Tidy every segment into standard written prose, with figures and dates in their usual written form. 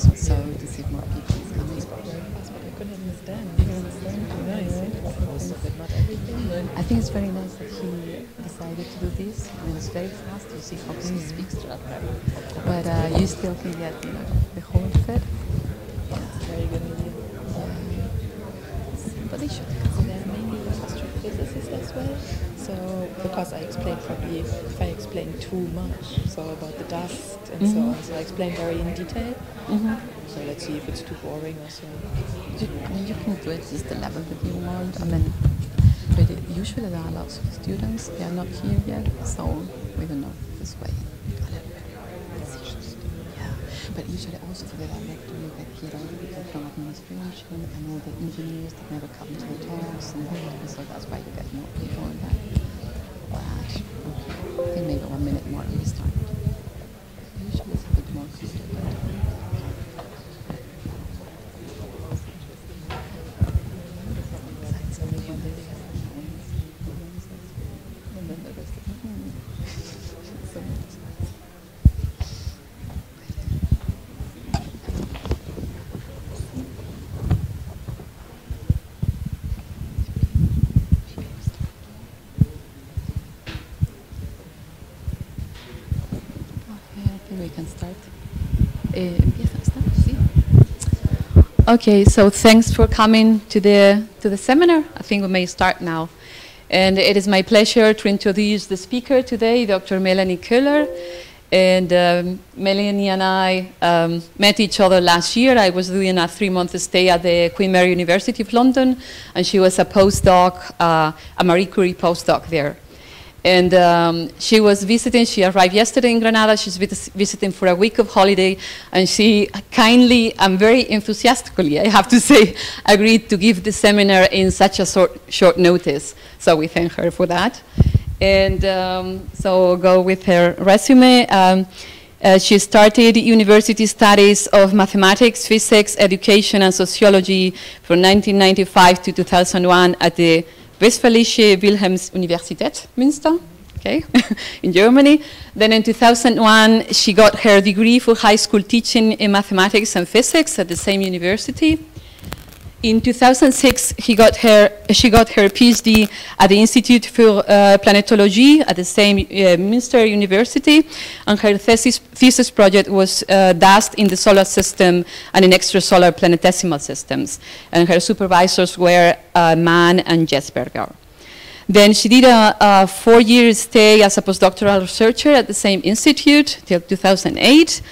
so to see more people is coming. But I couldn't understand. You understand? Most of it, not everything. I think it's very nice that he decided to do this. I mean, it's very fast. You see how he speaks to us, but you still can get the whole of it. It's very good idea. But they should. So they're mainly astrophysicists as well. So because I explained probably if I explain too much, so about the dust and so on. So I explain very in detail. So let's see if it's too boring or so. You can do it just the level that you want. I mean, but usually there are lots of students. They are not here yet, so we don't know this way. Yeah, but usually also for the director, you get here all the people from administration and all the engineers that never come to the talks, and so that's why you get more people in that. But I think maybe 1 minute more we start. Usually it's a bit more complicated. We can start. Okay, so thanks for coming to the seminar. I think we may start now. And it is my pleasure to introduce the speaker today, Dr. Melanie Köhler. And Melanie and I met each other last year. I was doing a 3-month stay at the Queen Mary University of London, and she was a postdoc, a Marie Curie postdoc there. And she was visiting, she arrived yesterday in Granada, she's visiting for a week of holiday, and she kindly and very enthusiastically, I have to say, agreed to give the seminar in such a short notice. So we thank her for that. And so we'll go with her resume. She started university studies of mathematics, physics, education, and sociology from 1995 to 2001 at the Westfälische Wilhelms Universität, Münster, okay, in Germany. Then in 2001, she got her degree for high school teaching in mathematics and physics at the same university. In 2006, she got her PhD at the Institute for Planetology at the same Münster University, and her thesis project was dust in the solar system and in extrasolar planetesimal systems. And her supervisors were Mann and Jesberger. Then she did a 4-year stay as a postdoctoral researcher at the same institute till 2008.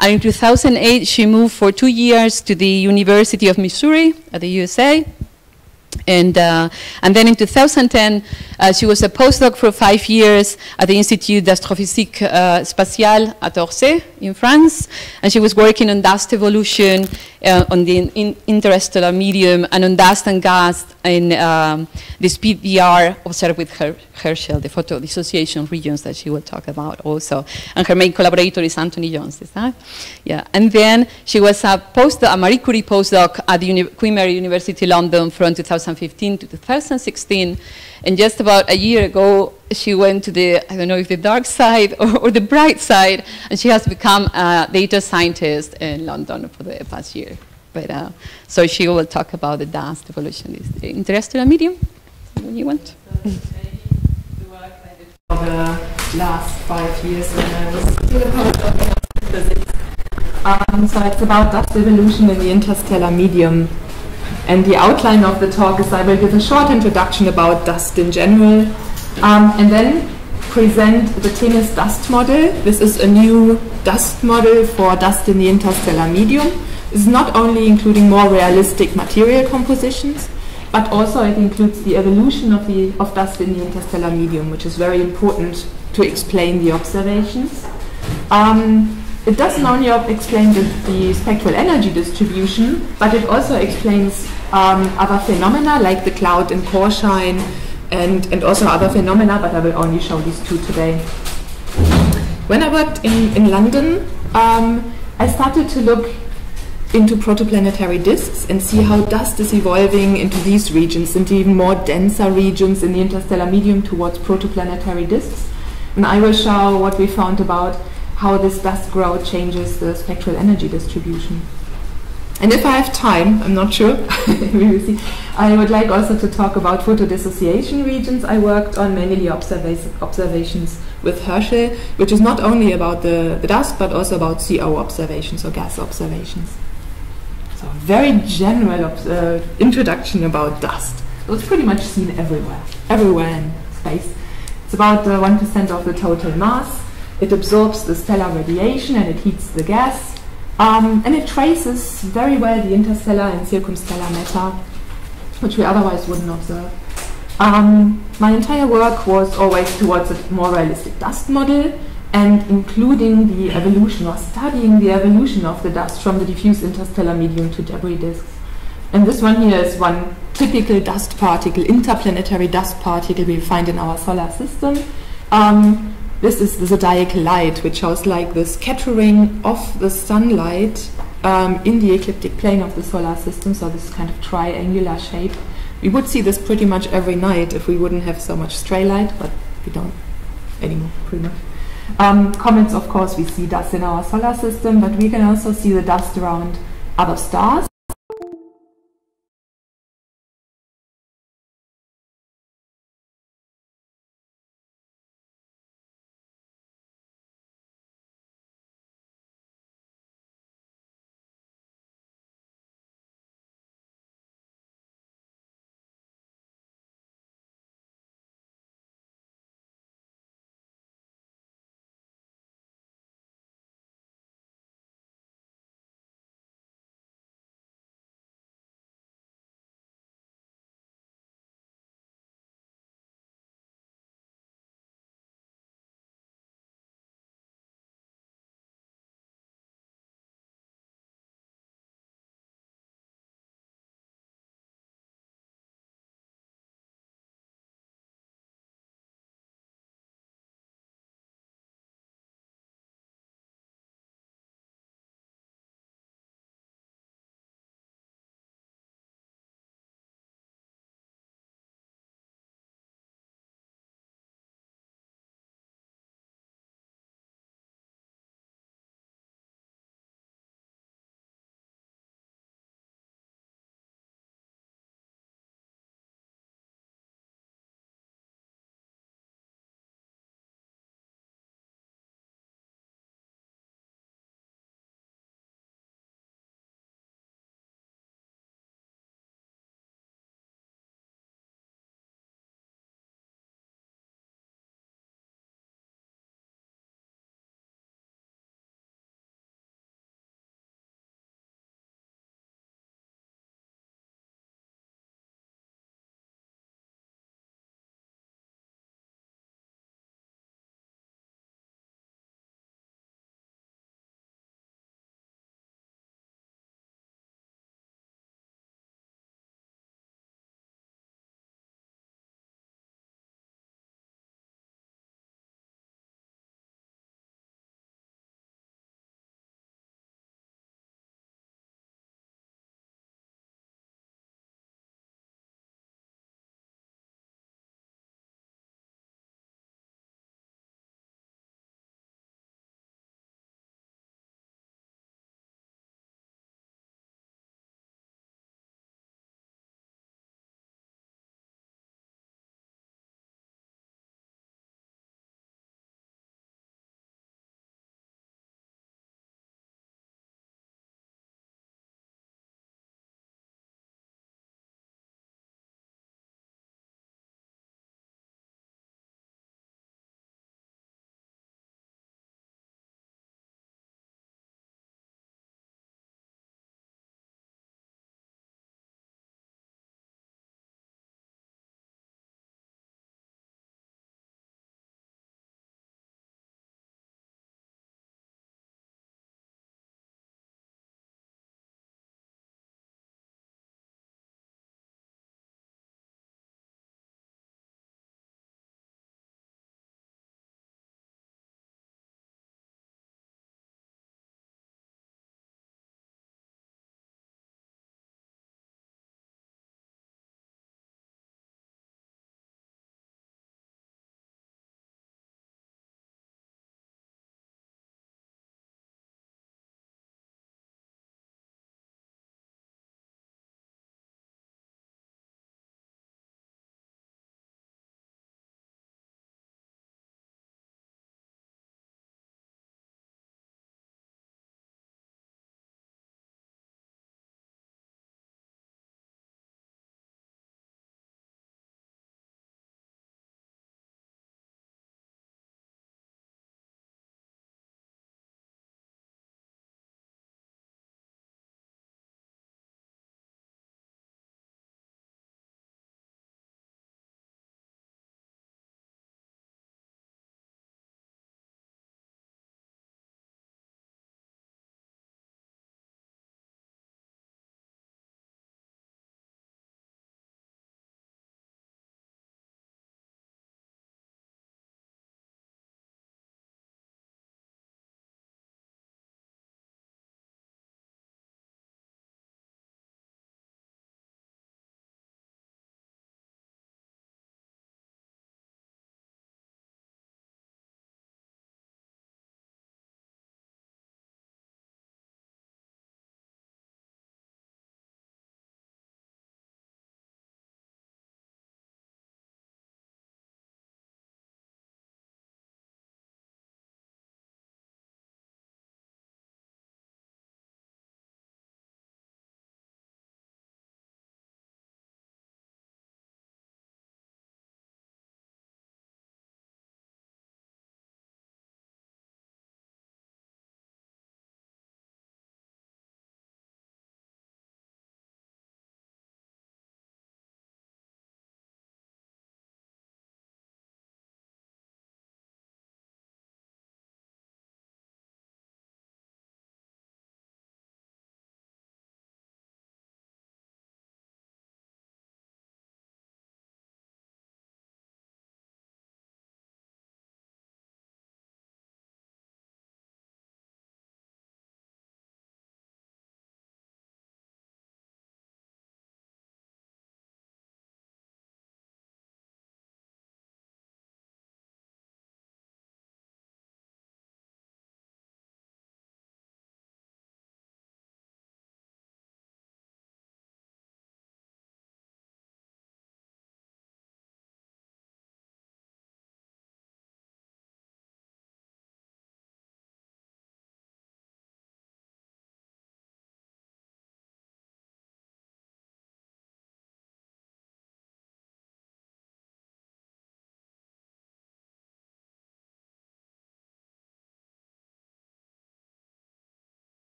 And in 2008, she moved for 2 years to the University of Missouri at the USA. And then in 2010, she was a postdoc for 5 years at the Institut d'Astrophysique Spatiale at Orsay in France. And she was working on dust evolution on the interstellar medium and on dust and gas in this PVR observed with Herschel, the photo dissociation regions that she will talk about also. And her main collaborator is Anthony Jones, is that? Yeah. And then she was a Marie Curie postdoc at the Queen Mary University London from 2015 to 2016. And just about a year ago, she went to the, I don't know if the dark side or the bright side, and she has become a data scientist in London for the past year. But so she will talk about the dust evolution, the interstellar medium, when you want. The work I did for the last 5 years when I was still a postdoc in physics. So it's about dust evolution in the interstellar medium. And the outline of the talk is I will give a short introduction about dust in general, and then present the Themis dust model. This is a new dust model for dust in the interstellar medium. It's not only including more realistic material compositions, but also it includes the evolution of dust in the interstellar medium, which is very important to explain the observations. It doesn't only explain the spectral energy distribution, but it also explains other phenomena like the cloud and core shine, and also other phenomena, but I will only show these two today. When I worked in London, I started to look into protoplanetary disks and see how dust is evolving into these regions, into even more denser regions in the interstellar medium towards protoplanetary disks. And I will show what we found about how this dust growth changes the spectral energy distribution. And if I have time, I'm not sure, we will see, I would like also to talk about photodissociation regions. I worked on mainly observations with Herschel, which is not only about the dust, but also about CO observations or gas observations. So very general introduction about dust. So it's pretty much seen everywhere in space. It's about 1% of the total mass. It absorbs the stellar radiation and it heats the gas. And it traces very well the interstellar and circumstellar matter, which we otherwise wouldn't observe. My entire work was always towards a more realistic dust model and including the evolution or studying the evolution of the dust from the diffuse interstellar medium to debris disks. And this one here is one typical dust particle, interplanetary dust particle we find in our solar system. This is the zodiacal light, which shows like the scattering of the sunlight in the ecliptic plane of the solar system, so this kind of triangular shape. We would see this pretty much every night if we wouldn't have so much stray light, but we don't anymore, pretty much. Comets, of course, we see dust in our solar system, but we can also see the dust around other stars.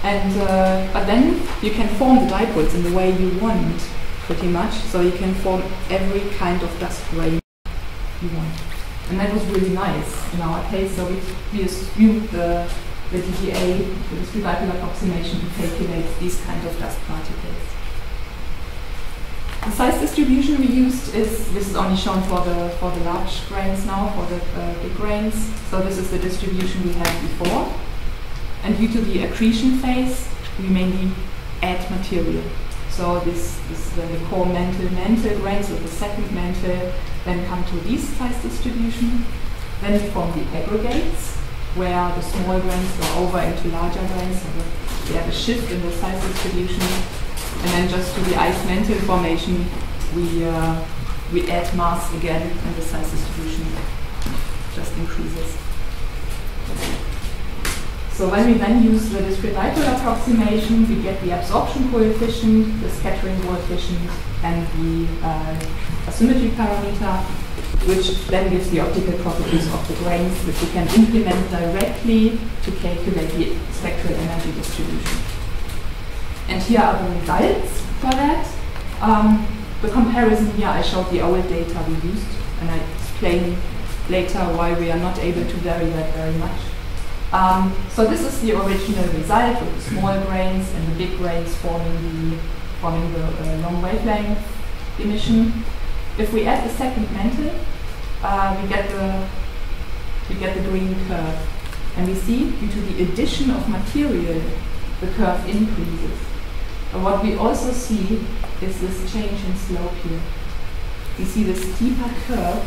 And but then you can form the dipoles in the way you want, pretty much. So you can form every kind of dust grain you want. And that was really nice in our case. So we assumed the DDA, the discrete dipole approximation, to calculate these kind of dust particles. The size distribution we used is, this is only shown for the large grains now, for the big grains. So this is the distribution we had before. And due to the accretion phase, we mainly add material. So this is the core mantle grains with the second mantle, then come to these size distribution. Then we form the aggregates, where the small grains go over into larger grains. So we have a shift in the size distribution. And then just to the ice mantle formation, we add mass again, and the size distribution just increases. So when we then use the discrete dipole approximation, we get the absorption coefficient, the scattering coefficient, and the asymmetry parameter, which then gives the optical properties of the grains, which we can implement directly to calculate the spectral energy distribution. And here are the results for that. The comparison here, I showed the old data we used, and I explain later why we are not able to vary that very much. So this is the original result with the small grains and the big grains forming the long wavelength emission. If we add the second mantle, we get the green curve, and we see due to the addition of material, the curve increases. But what we also see is this change in slope here. We see this steeper curve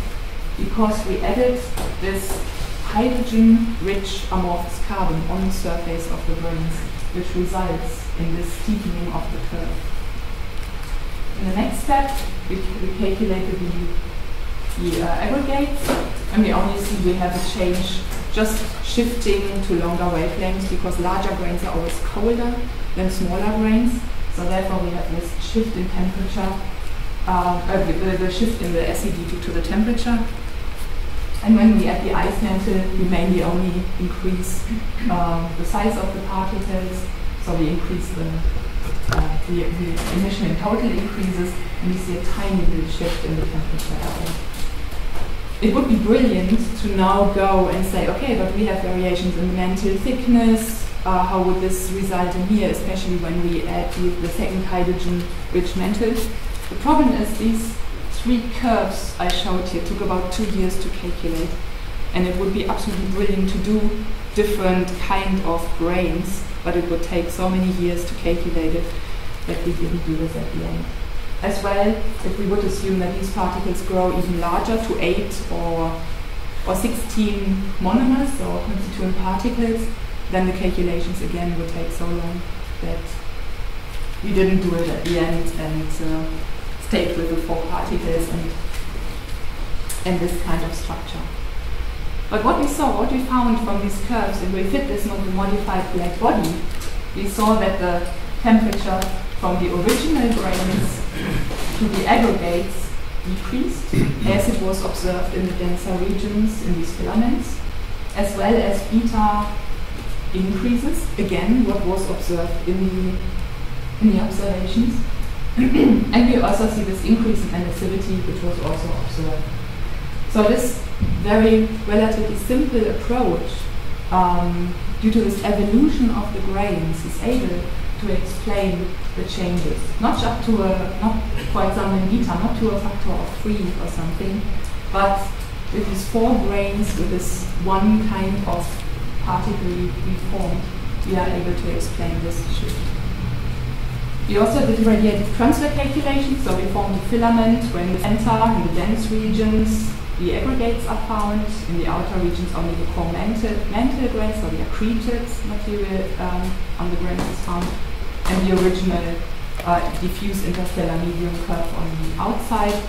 because we added this hydrogen-rich amorphous carbon on the surface of the grains, which results in this steepening of the curve. In the next step, we calculated the aggregates, And we only see we have a change just shifting to longer wavelengths because larger grains are always colder than smaller grains. So therefore we have this shift in temperature, the shift in the SED due to the temperature. And when we add the ice mantle, we mainly only increase the size of the particles. So we increase the emission in total increases, and we see a tiny little shift in the temperature level. It would be brilliant to now go and say, okay, but we have variations in the mantle thickness. How would this result in here, especially when we add the second hydrogen-rich mantle? The problem is these three curves I showed here took about 2 years to calculate, and it would be absolutely brilliant to do different kind of grains, but it would take so many years to calculate it that we didn't do this at the end. As well, if we would assume that these particles grow even larger to 8 or 16 monomers or constituent particles, then the calculations again would take so long that we didn't do it at the end and stayed with the 4 particles and this kind of structure. But what we found from these curves, if we fit this modified black body, we saw that the temperature from the original grains to the aggregates decreased, as it was observed in the denser regions in these filaments, as well as beta increases, again what was observed in the observations. And we also see this increase in emissivity, which was also observed. So this very relatively simple approach, due to this evolution of the grains, is able to explain the changes. Not up to for example in beta, not to a factor of 3 or something, but with these 4 grains, with this one kind of particle we formed, we are able to explain this shift. We also did radiative transfer calculations, so we formed a filament where in the center, in the dense regions, the aggregates are found, in the outer regions only the core mantle grains, so the accreted material on the grains is found, and the original diffuse interstellar medium curve on the outside.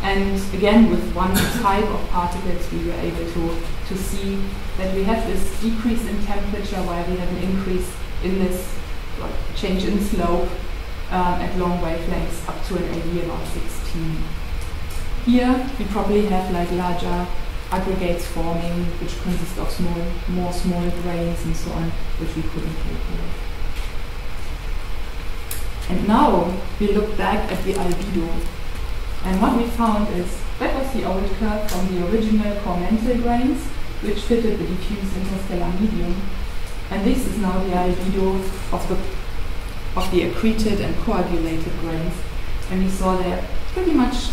And again, with one type of particles, we were able to see that we have this decrease in temperature while we have an increase in this change in slope at long wavelengths up to an AD about 16. Here we probably have like larger aggregates forming, which consist of more small grains and so on, which we couldn't calculate. And now we look back at the albedo, and what we found is that was the old curve from the original core mantle grains, which fitted the diffuse interstellar medium, and this is now the albedo of the accreted and coagulated grains. And we saw there pretty much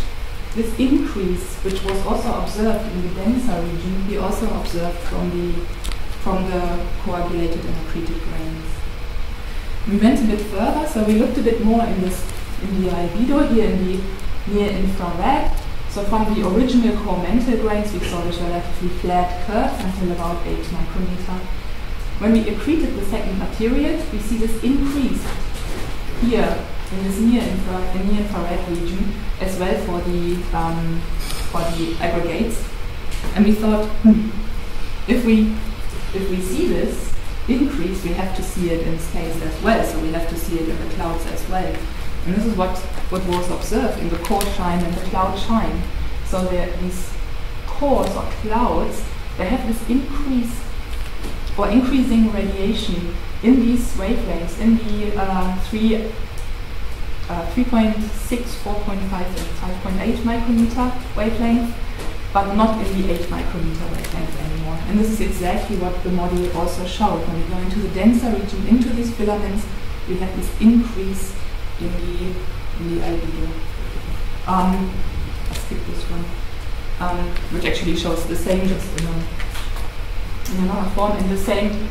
this increase, which was also observed in the denser region, we also observed from the coagulated and accreted grains. We went a bit further, so we looked a bit more in the albedo here in the near infrared. So from the original core mantle grains, we saw this relatively flat curve until about 8 micrometer. When we accreted the second material, we see this increase here in this near infrared region, as well for the aggregates. And we thought, if we see this increase, we have to see it in space as well. So we have to see it in the clouds as well. And this is what was observed in the core shine and the cloud shine. So these cores or clouds, they have this increase or increasing radiation in these wavelengths, in the 3.6, 4.5, and 5.8 micrometer wavelength, but not in the 8 micrometer wavelength anymore. And this is exactly what the model also showed. When we go into the denser region, into these filaments, we have this increase in the albedo. I'll skip this one, which actually shows the same, just in another form, and the same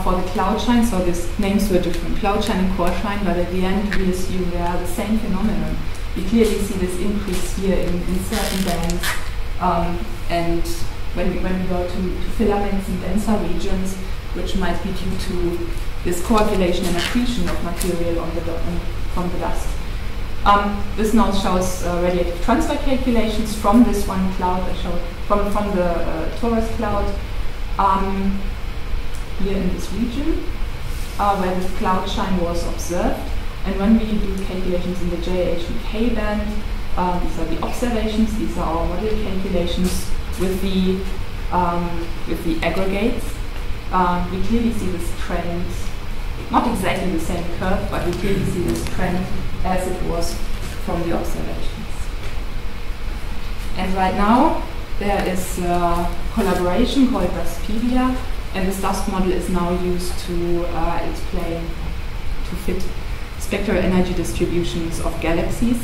for the cloud shine. So these names were different, cloud shine and core shine, but at the end we assume they are the same phenomenon. We clearly see this increase here in certain bands, and when we go to filaments in denser regions, which might be due to this coagulation and accretion of material from the dust. This now shows radiative transfer calculations from this one cloud I showed from the Taurus cloud here in this region, where the cloud shine was observed. And when we do calculations in the JH and K band, these are the observations, these are our model calculations with the aggregates. We clearly see this trend, not exactly the same curve, but we clearly see this trend as it was from the observations. And right now, there is a collaboration called Dustpedia, and this dust model is now used to explain, to fit spectral energy distributions of galaxies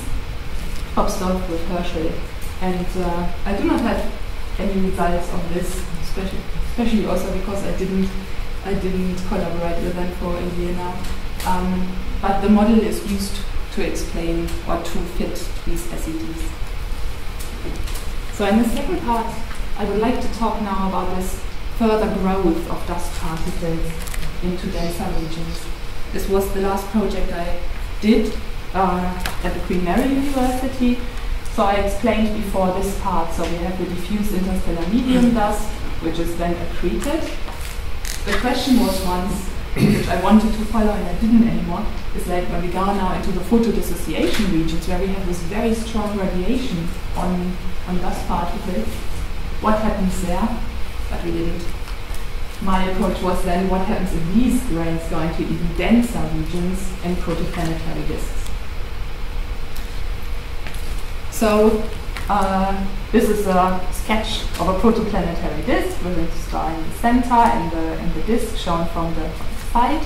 observed with Herschel. And I do not have any results on this, especially also because I didn't collaborate with them for a year now. But the model is used to explain or to fit these SEDs. So in the second part, I would like to talk now about this further growth of dust particles into denser regions. This was the last project I did at the Queen Mary University. So I explained before this part, so we have the diffuse interstellar medium dust, which is then accreted. The question was once, which I wanted to follow and I didn't anymore, is like when we go now into the photodissociation regions where we have this very strong radiation on dust particles, what happens there? But we didn't. My approach was then what happens if these grains go into even denser regions and protoplanetary disks. So this is a sketch of a protoplanetary disk with a star in the center and the disk shown from the side.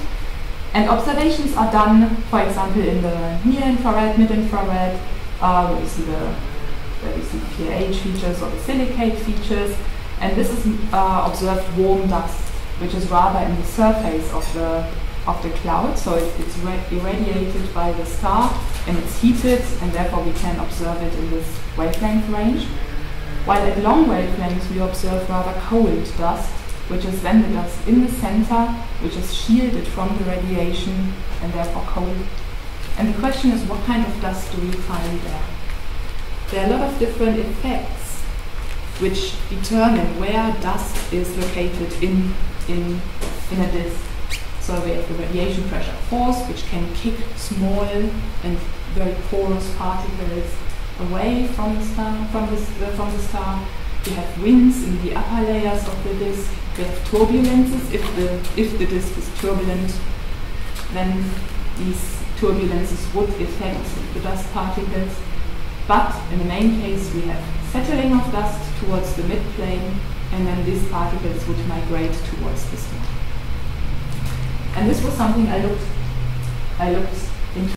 And observations are done, for example, in the near-infrared, mid-infrared, where we see the pH features or the silicate features. And this is observed warm dust, which is rather in the surface of the cloud, so it's irradiated by the star and it's heated, and therefore we can observe it in this wavelength range. While at long wavelengths we observe rather cold dust, which is then the dust in the center, which is shielded from the radiation and therefore cold. And the question is, what kind of dust do we find there? There are a lot of different effects which determine where dust is located in a disk. So we have the radiation pressure force, which can kick small and very porous particles away from the star. We have winds in the upper layers of the disk. We have turbulences. If the disk is turbulent, then these turbulences would affect the dust particles. But in the main case, we have settling of dust towards the midplane, and then these particles would migrate towards the star. And this was something I looked into.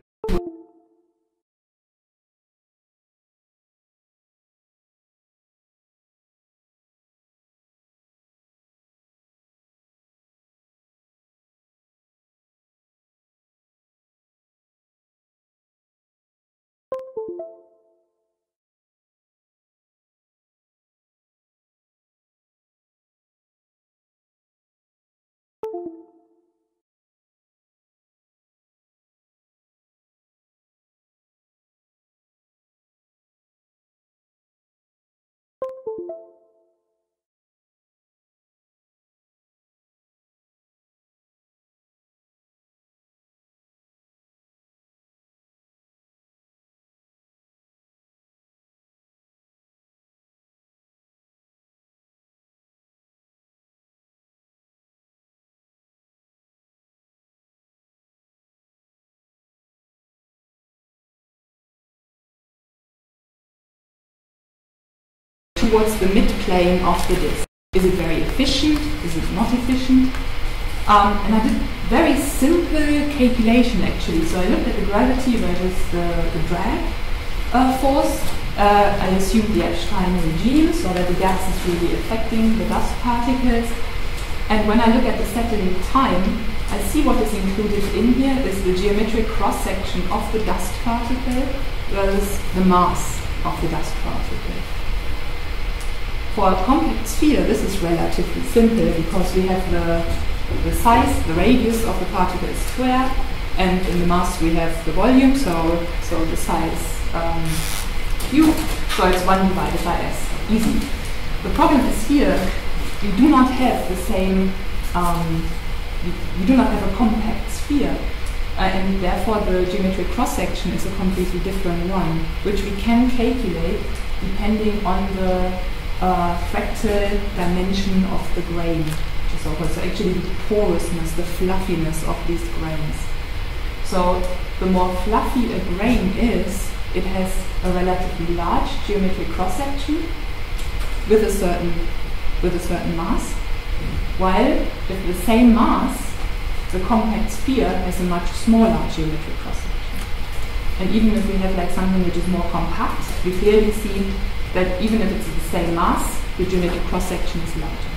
Towards the mid-plane of the disk. Is it very efficient? Is it not efficient? And I did very simple calculation actually. So I looked at the gravity versus the drag force. I assumed the Epstein regime, so that the gas is really affecting the dust particles. And when I look at the settling time, I see what is included in here is the geometric cross-section of the dust particle versus the mass of the dust particle. For a compact sphere, this is relatively simple because we have the size, the radius of the particle is square, and in the mass we have the volume, so the size Q, so it's 1 divided by S, easy. The problem is here, we do not have the same, we do not have a compact sphere, and therefore the geometric cross-section is a completely different one, which we can calculate depending on the fractal dimension of the grain, which is so-called. So actually the porousness, the fluffiness of these grains. So the more fluffy a grain is, it has a relatively large geometric cross-section with a certain mass, while with the same mass, the compact sphere has a much smaller geometric cross-section. And even if we have like something which is more compact, we clearly see that even if it's the same mass, the geometric cross-section is larger.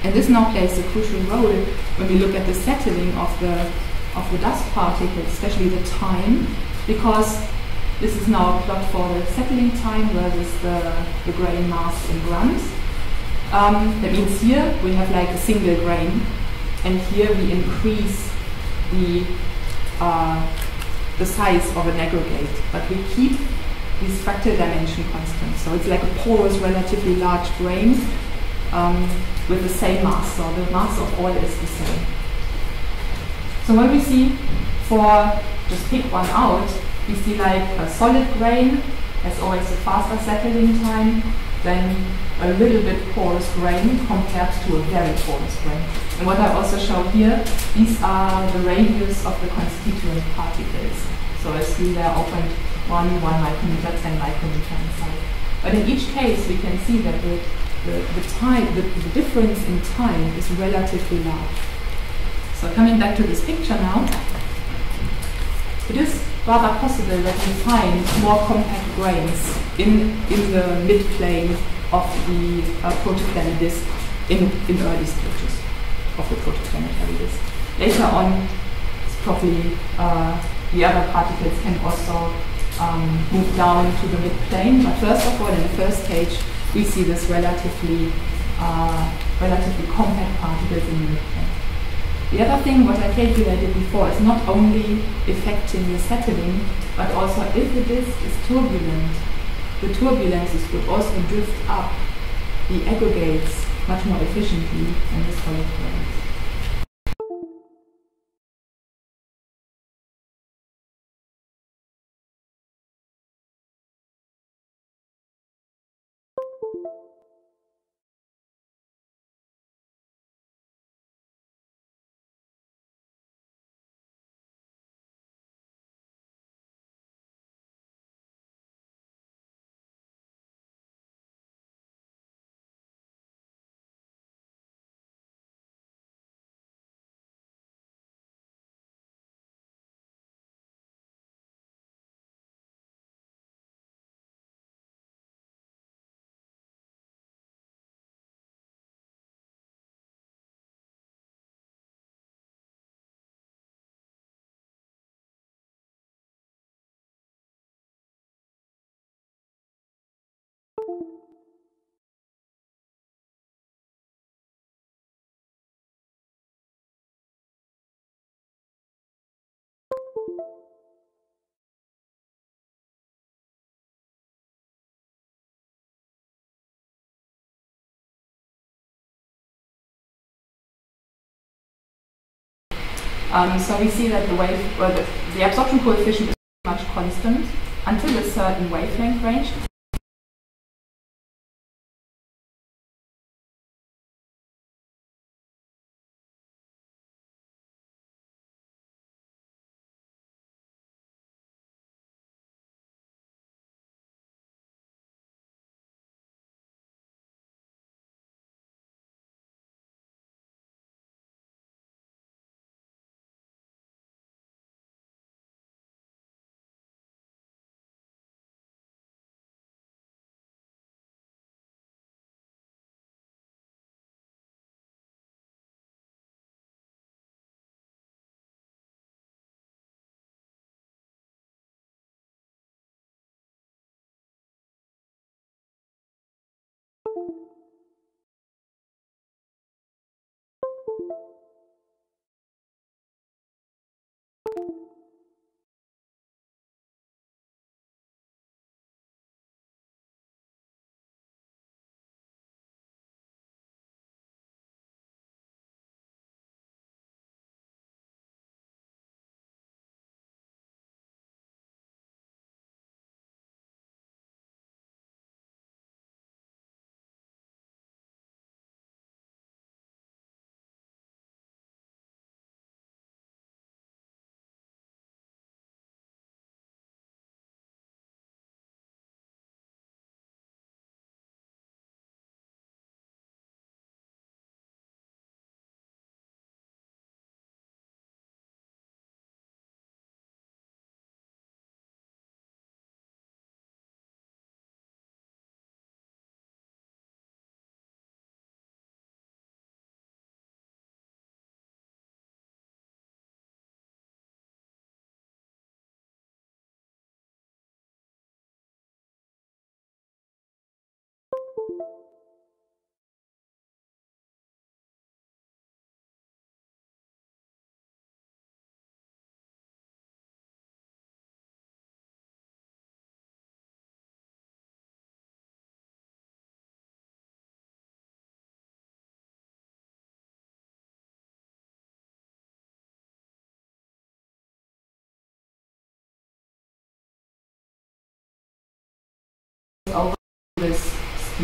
And this now plays a crucial role when we look at the settling of the dust particles, especially the time, because this is now a plot for the settling time versus the grain mass in grams. That means here we have like a single grain, and here we increase the size of an aggregate, but we keep these fractal dimension constant. So it's like a porous, relatively large grain with the same mass. So the mass of all is the same. So what we see for, just pick one out, we see like a solid grain has always a faster settling time than a little bit porous grain compared to a very porous grain. And what I also show here, these are the radius of the constituent particles. So I see there 0.1, 1 micrometer, 10 micrometer inside. But in each case, we can see that the difference in time is relatively large. So coming back to this picture now, it is rather possible that we find more compact grains in the mid-plane of the protoplanetary disk in early stages of the protoplanetary disk. Later on, probably the other particles can also move down to the mid-plane, but first of all, in the first stage, we see this relatively compact particles in the mid-plane. The other thing, what I calculated before, is not only affecting the settling, but also if the disk is turbulent, the turbulences would also drift up the aggregates much more efficiently than the solid grains. So we see that the absorption coefficient is pretty much constant until a certain wavelength range.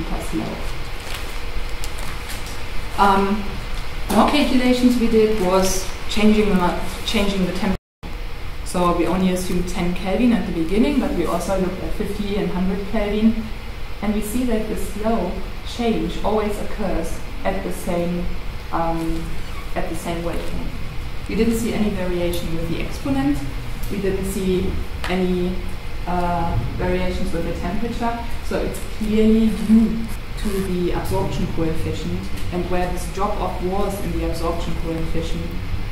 steeper slope. More calculations we did was changing the temperature. So we only assumed 10 Kelvin at the beginning, but we also looked at 50 and 100 Kelvin. And we see that the slope change always occurs at the same wavelength. We didn't see any variation with the exponent. We didn't see any variations with the temperature. So it's clearly due to the absorption coefficient, and where this drop-off was in the absorption coefficient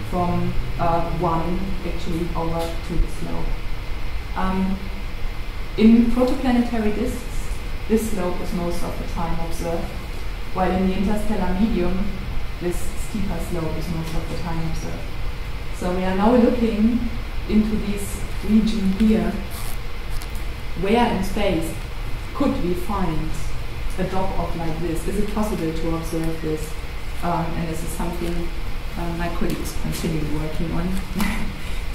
from 1 actually over to the slope. In protoplanetary disks, this slope is most of the time observed, while in the interstellar medium, this steeper slope is most of the time observed. So we are now looking into this region here. Where in space could we find a drop-off like this? Is it possible to observe this? And this is something my colleagues continue working on.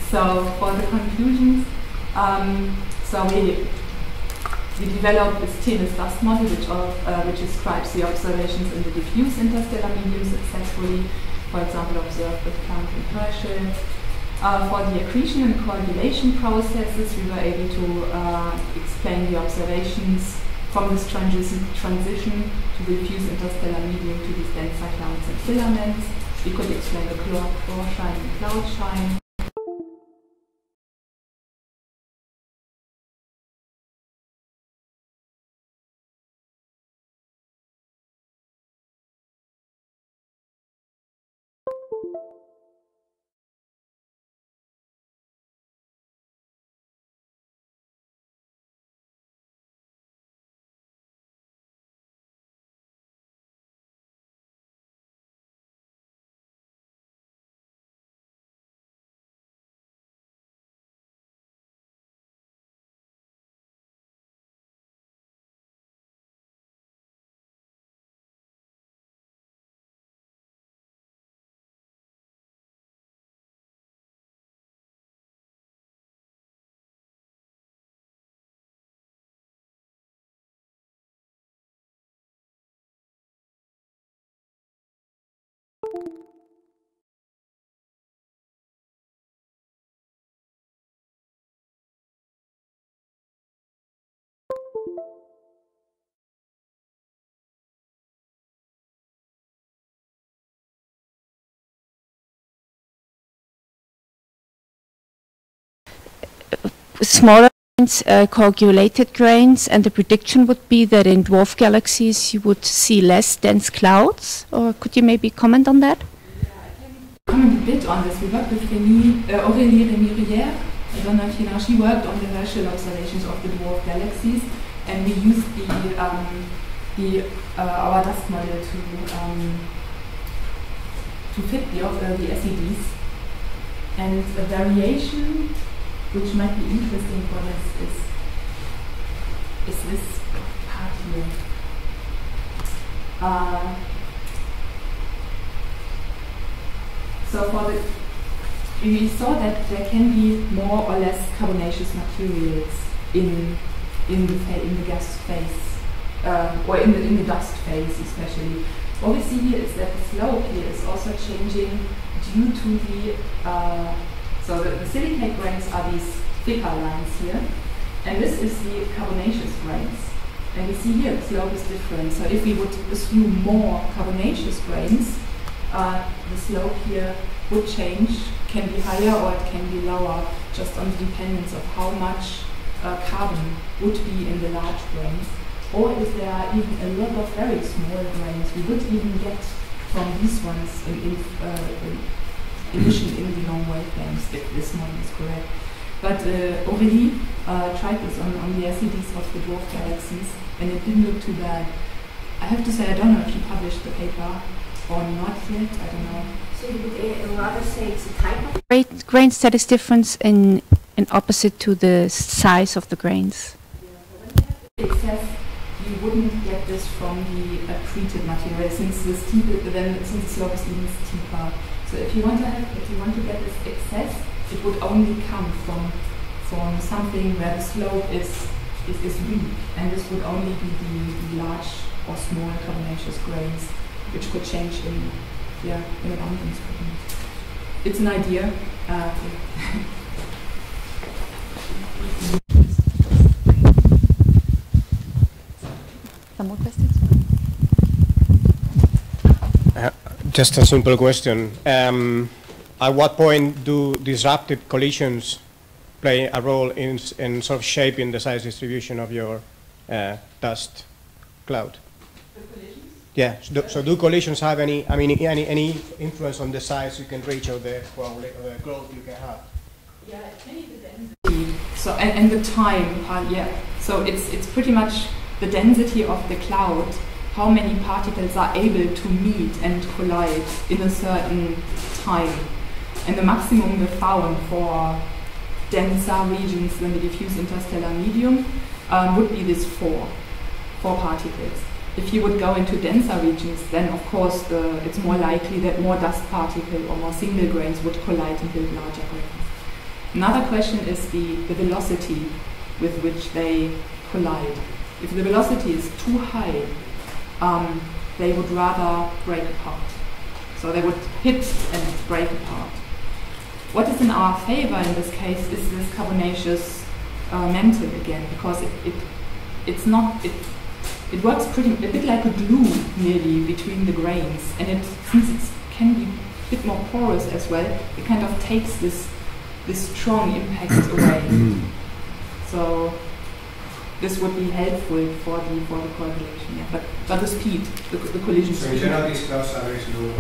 So for the conclusions, so we developed this TNS dust model, which describes the observations in the diffuse interstellar medium successfully. For example, observed with Planck and Herschel. For the accretion and coagulation processes, we were able to explain the observations from this transition to the diffuse interstellar medium to these denser clouds and filaments. We could explain the core shine and cloud shine. Smaller grains, coagulated grains, and the prediction would be that in dwarf galaxies you would see less dense clouds. Or could you maybe comment on that? Comment a bit on this. We worked with Aurélie Rémy-Rière. I don't know if you know, she worked on the Herschel observations of the dwarf galaxies, and we used our dust model to fit the SEDs. And a variation which might be interesting for this is this part here. So we saw that there can be more or less carbonaceous materials in the gas phase, or in the dust phase especially. What we see here is that the slope here is also changing due to the so the silicate grains are these thicker lines here, and this is the carbonaceous grains. And we see here the slope is different. So if we would assume more carbonaceous grains, the slope here would change, can be higher or it can be lower, just on the dependence of how much carbon would be in the large grains. Or if there are even a lot of very small grains, we would even get from these ones emission in the long wavelengths, if this model is correct. But Aurélie tried this on the SEDs of the dwarf galaxies, and it didn't look too bad. I have to say, I don't know if you published the paper or not yet, I don't know. So you would rather say it's a type of grains that is different in opposite to the size of the grains. Yeah, so when you have excess, you wouldn't get this from the accreted material, since the slope is even steeper. So if you want to get this excess, it would only come from something where the slope is weak, and this would only be the large or small carbonaceous grains, which could change in abundance. It's an idea. Some more questions? Just a simple question. At what point do disrupted collisions play a role in sort of shaping the size distribution of your dust cloud? The collisions? Yeah. So do collisions have any influence on the size you can reach or the growth you can have? Yeah, it's mainly the density. So and the time. So it's pretty much the density of the cloud. How many particles are able to meet and collide in a certain time. And the maximum we found for denser regions than the diffuse interstellar medium would be this four particles. If you would go into denser regions, then of course it's more likely that more dust particles or more single grains would collide and build larger grains. Another question is the velocity with which they collide. If the velocity is too high, they would rather break apart. So they would hit and break apart. What is in our favor in this case is this carbonaceous mantle again, because it works a bit like a glue nearly between the grains, and since it can be a bit more porous as well, it kind of takes this strong impact away. So this would be helpful for the correlation, yeah. But the speed, the collision speed. So in general, these clouds are very slow.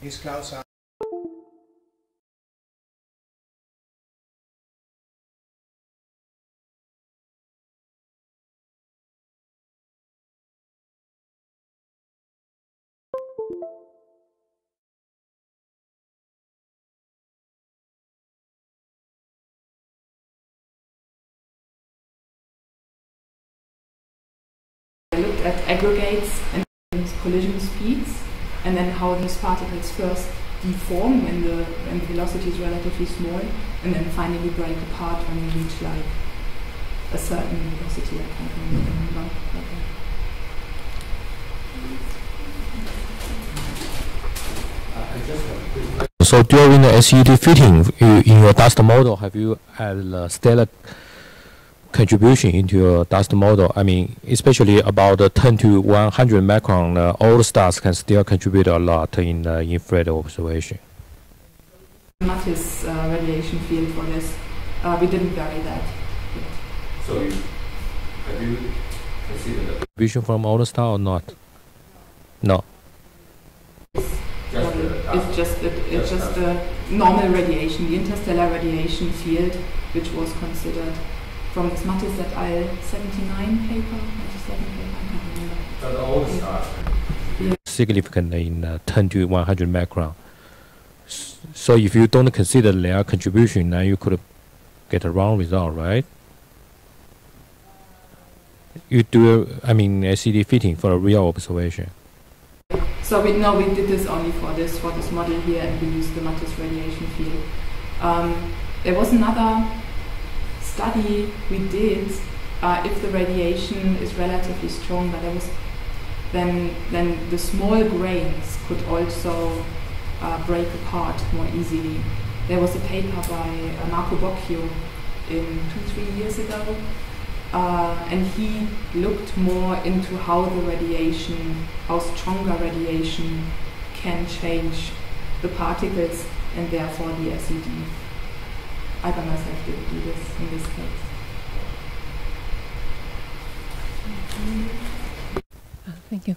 These clouds are. I looked at aggregates and collision speeds, and then how these particles first deform when the velocity is relatively small, and then finally break apart when you reach like a certain velocity. I can't remember. So during the SED fitting in your dust model, have you had a stellar contribution into your dust model? I mean, especially about the 10 to 100 micron, all stars can still contribute a lot in the infrared observation. Mattis radiation field for this, we didn't vary that. So have you considered the contribution from all star or not? No. It's just the normal radiation, the interstellar radiation field, which was considered from this Mattis et al. 79 paper, 97 paper, I can't remember. So the all stars significant in 10 to 100 micron. So if you don't consider their contribution, then you could get a wrong result, right? You do, SED fitting for a real observation. So we did this only for this model here, and we used the Mattis radiation field. There was another study we did if the radiation is relatively strong, but then the small grains could also break apart more easily. There was a paper by Marco Bocchio in 2-3 years ago, and he looked more into how stronger radiation can change the particles and therefore the SED. I by myself didn't do this in this case. Thank you.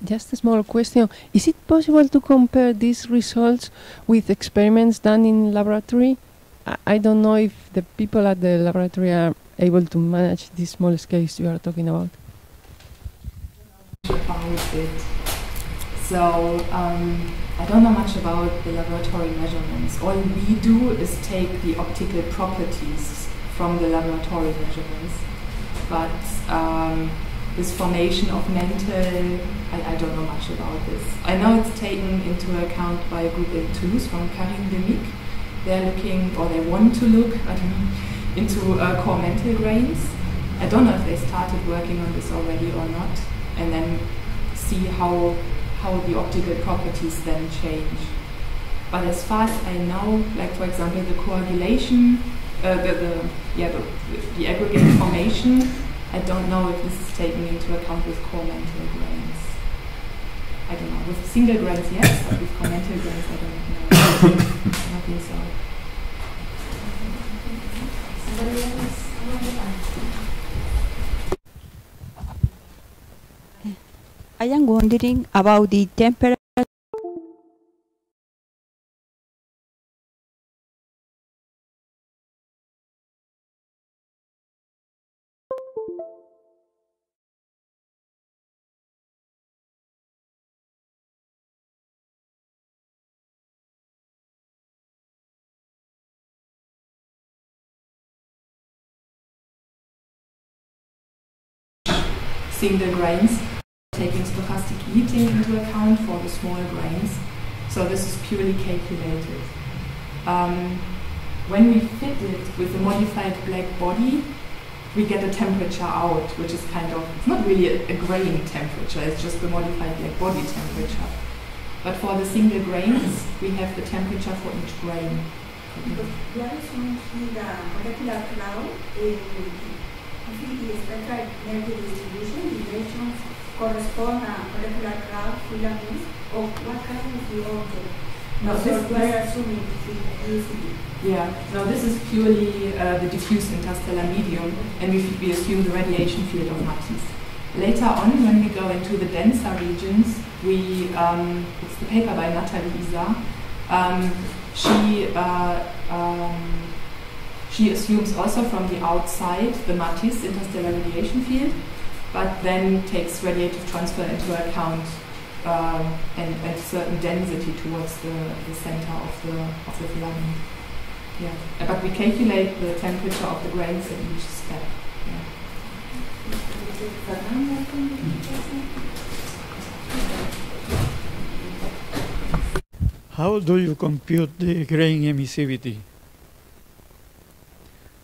Just a small question. Is it possible to compare these results with experiments done in laboratory? I don't know if the people at the laboratory are able to manage these small scales you are talking about. About it. So I don't know much about the laboratory measurements. All we do is take the optical properties from the laboratory measurements. But this formation of mantle, I don't know much about this. I know it's taken into account by a group in Toulouse from Karim Demick. They're looking, or they want to look, I don't know, into core mantle grains. I don't know if they started working on this already or not, and then see how the optical properties then change. But as far as I know, like for example, the coagulation, the aggregate formation, I don't know if this is taken into account with core-mantle grains. I don't know. With single grains, yes, but with core-mantle grains, I don't know. I don't think so. I am wondering about the temperature. Single grains, taking stochastic heating into account for the small grains. So this is purely calculated. When we fit it with a modified black body, we get a temperature out, which is kind of, it's not really a grain temperature, it's just the modified black body temperature. But for the single grains, we have the temperature for each grain. Where is the molecular cloud? The spectral energy distribution relations correspond to molecular cloud filaments, or what kind of the object? No, so we are assuming easily. Yeah, no, this is purely the diffuse interstellar medium, and we assume the radiation field of Matisse. Later on, when we go into the denser regions, it's the paper by Nathalie Isa, she assumes also from the outside the Matisse interstellar radiation field, but then takes radiative transfer into account and certain density towards the center of the filament. Yeah, but we calculate the temperature of the grains at each step. Yeah. How do you compute the grain emissivity?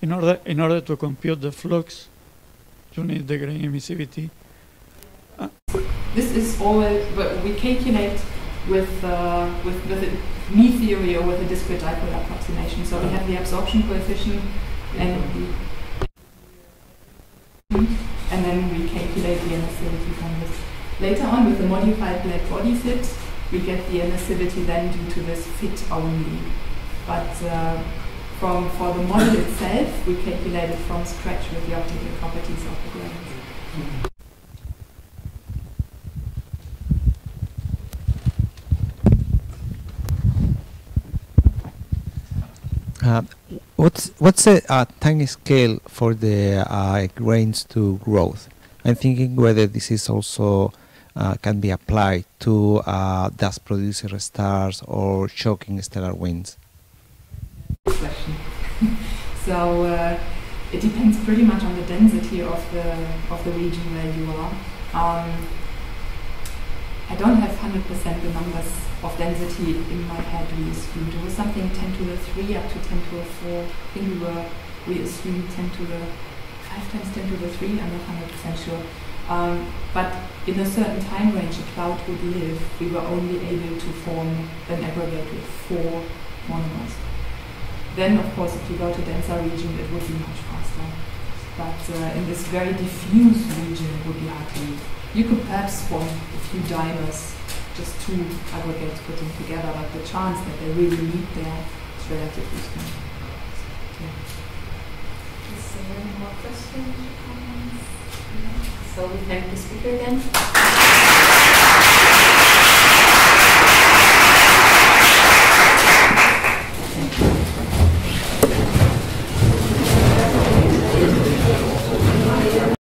In order to compute the flux, you need the grain emissivity. This is all we calculate with the knee theory or with a discrete dipole approximation. So we have the absorption coefficient and then we calculate the emissivity from this. Later on, with the modified black body fit, we get the emissivity then due to this fit only. But for the model itself, we calculate it from scratch with the optical properties of the grains. What's a time scale for the grains to growth? I'm thinking whether this is also can be applied to dust producer stars or shocking stellar winds. Question. So it depends pretty much on the density of the region where you are. I don't have 100% the numbers of density in my head. We assumed it was something 10 to the 3 up to 10 to the 4. I think we assumed 10 to the 5 times 10 to the 3. I'm not 100% sure. But in a certain time range a cloud would live, we were only able to form an aggregate with 4 monomers. Then, of course, if you go to denser region, it would be much faster. But in this very diffuse region, it would be hard to live. You could perhaps form a few dimers, just 2 aggregates putting together, but the chance that they really meet there is relatively small. Yeah. Is there any more questions or comments? So we thank the speaker again.